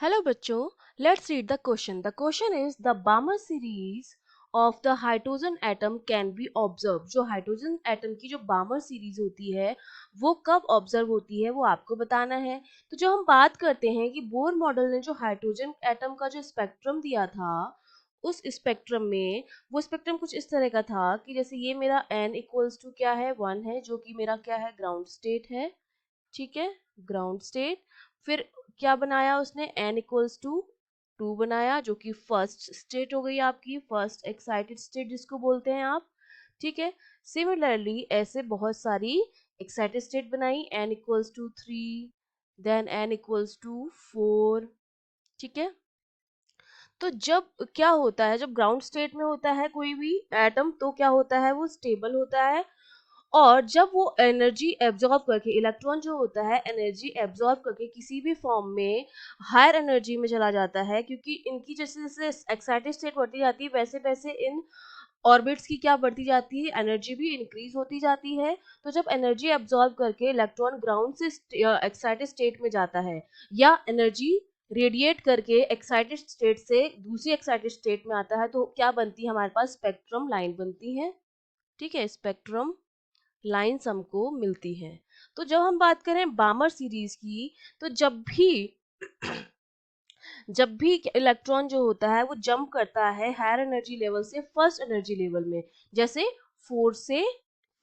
Hello बच्चों, let's read the question. The question is the Balmer series of the hydrogen atom can be observed. जो hydrogen atom की जो बामर series होती है वो कब ऑब्जर्व होती है वो आपको बताना है। तो जो हम बात करते हैं कि बोर मॉडल ने जो हाइड्रोजन एटम का जो स्पेक्ट्रम दिया था उस स्पेक्ट्रम में वो स्पेक्ट्रम कुछ इस तरह का था कि जैसे ये मेरा n इक्वल्स टू क्या है 1 है जो कि मेरा क्या है ग्राउंड स्टेट है। ठीक है, ग्राउंड स्टेट। फिर क्या बनाया उसने n इक्वल्स टू 2 बनाया जो कि फर्स्ट स्टेट हो गई आपकी, फर्स्ट एक्साइटेड स्टेट जिसको बोलते हैं आप। ठीक है, सिमिलरली ऐसे बहुत सारी एक्साइटेड स्टेट बनाई, n equals to 3, then n equals to 4। ठीक है, तो जब क्या होता है, जब ग्राउंड स्टेट में होता है कोई भी एटम तो क्या होता है वो स्टेबल होता है, और जब वो एनर्जी एब्जॉर्ब करके, इलेक्ट्रॉन जो होता है एनर्जी एब्जॉर्ब करके किसी भी फॉर्म में हायर एनर्जी में चला जाता है, क्योंकि इनकी जैसे जैसे एक्साइटेड स्टेट बढ़ती जाती है वैसे वैसे इन ऑर्बिट्स की क्या बढ़ती जाती है, एनर्जी भी इंक्रीज होती जाती है। तो जब एनर्जी एब्जॉर्ब करके इलेक्ट्रॉन ग्राउंड से एक्साइटेड स्टेट में जाता है या एनर्जी रेडिएट करके एक्साइटेड स्टेट से दूसरी एक्साइटेड स्टेट में आता है तो क्या बनती है हमारे पास स्पेक्ट्रम लाइन बनती है। ठीक है, स्पेक्ट्रम लाइंस हमको मिलती हैं। तो जब हम बात करें बामर सीरीज की, तो जब भी इलेक्ट्रॉन जो होता है वो जंप करता है हायर एनर्जी लेवल से फर्स्ट एनर्जी लेवल में, जैसे 4 से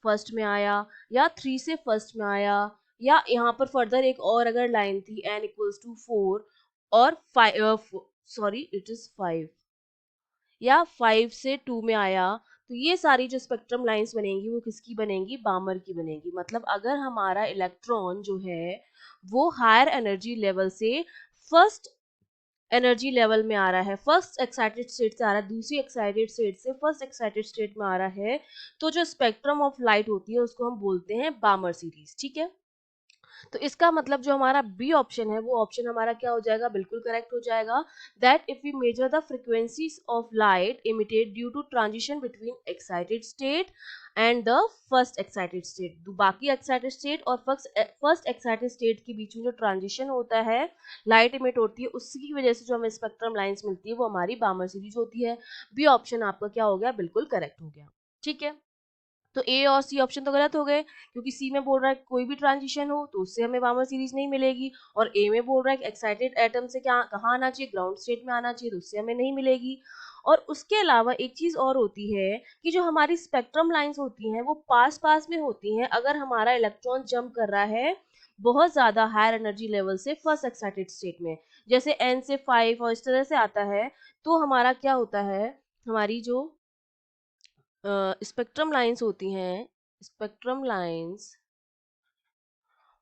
फर्स्ट में आया या 3 से फर्स्ट में आया, या यहाँ पर फर्दर एक और अगर लाइन थी n इक्वल्स टू 4 और 5, सॉरी इट इज 5, या 5 से 2 में आया, तो ये सारी जो स्पेक्ट्रम लाइंस बनेंगी वो किसकी बनेंगी, बामर की बनेगी। मतलब अगर हमारा इलेक्ट्रॉन जो है वो हायर एनर्जी लेवल से फर्स्ट एनर्जी लेवल में आ रहा है, फर्स्ट एक्साइटेड स्टेट से आ रहा है, दूसरी एक्साइटेड स्टेट से फर्स्ट एक्साइटेड स्टेट में आ रहा है, तो जो स्पेक्ट्रम ऑफ लाइट होती है उसको हम बोलते हैं बामर सीरीज। ठीक है, तो इसका मतलब जो हमारा बी ऑप्शन है वो ऑप्शन हमारा क्या हो जाएगा, बिल्कुल करेक्ट हो जाएगा। That if we measure the frequencies of light emitted due to transition between excited state and the first excited state, बाकी एक्साइटेड स्टेट और फर्स्ट एक्साइटेड स्टेट के बीच में जो ट्रांजिशन होता है, लाइट इमिट होती है, उसकी वजह से जो हमें स्पेक्ट्रम लाइंस मिलती है वो हमारी बामर सीरीज होती है। बी ऑप्शन आपका क्या हो गया, बिल्कुल करेक्ट हो गया। ठीक है, तो ए और सी ऑप्शन तो गलत हो गए, क्योंकि सी में बोल रहा है कोई भी ट्रांजिशन हो तो उससे हमें बामर सीरीज नहीं मिलेगी, और ए में बोल रहा है एक्साइटेड एटम से क्या कहाँ आना चाहिए, ग्राउंड स्टेट में आना चाहिए, तो उससे हमें नहीं मिलेगी। और उसके अलावा एक चीज और होती है कि जो हमारी स्पेक्ट्रम लाइंस होती हैं वो पास पास में होती हैं अगर हमारा इलेक्ट्रॉन जंप कर रहा है बहुत ज्यादा हायर एनर्जी लेवल से फर्स्ट एक्साइटेड स्टेट में, जैसे n से 5 और इस तरह से आता है, तो हमारा क्या होता है, हमारी जो स्पेक्ट्रम लाइंस होती हैं, स्पेक्ट्रम लाइंस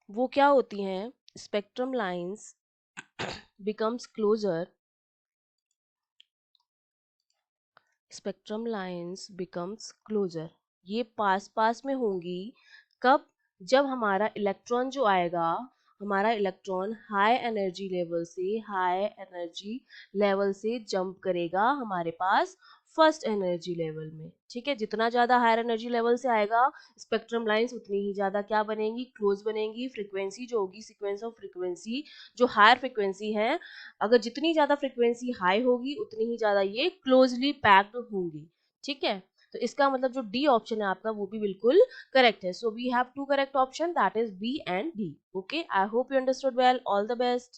वो क्या होती हैं, spectrum lines becomes closer, spectrum lines becomes closer, ये पास पास में होंगी कब, जब हमारा इलेक्ट्रॉन जो आएगा, हमारा इलेक्ट्रॉन हाई एनर्जी लेवल से जंप करेगा हमारे पास फर्स्ट एनर्जी लेवल में। ठीक है, जितना ज्यादा हायर एनर्जी लेवल से आएगा स्पेक्ट्रम लाइंस उतनी ही ज्यादा क्या बनेंगी, क्लोज बनेंगी। फ्रीक्वेंसी जो होगी, सीक्वेंस ऑफ फ्रीक्वेंसी जो हायर फ्रीक्वेंसी है, अगर जितनी ज्यादा फ्रीक्वेंसी हाई होगी उतनी ही ज्यादा ये क्लोजली पैक्ड होंगी। ठीक है, तो इसका मतलब जो डी ऑप्शन है आपका वो भी बिल्कुल करेक्ट है। So we have two correct option, that is B and D. Okay, I hope you understood well, all the best.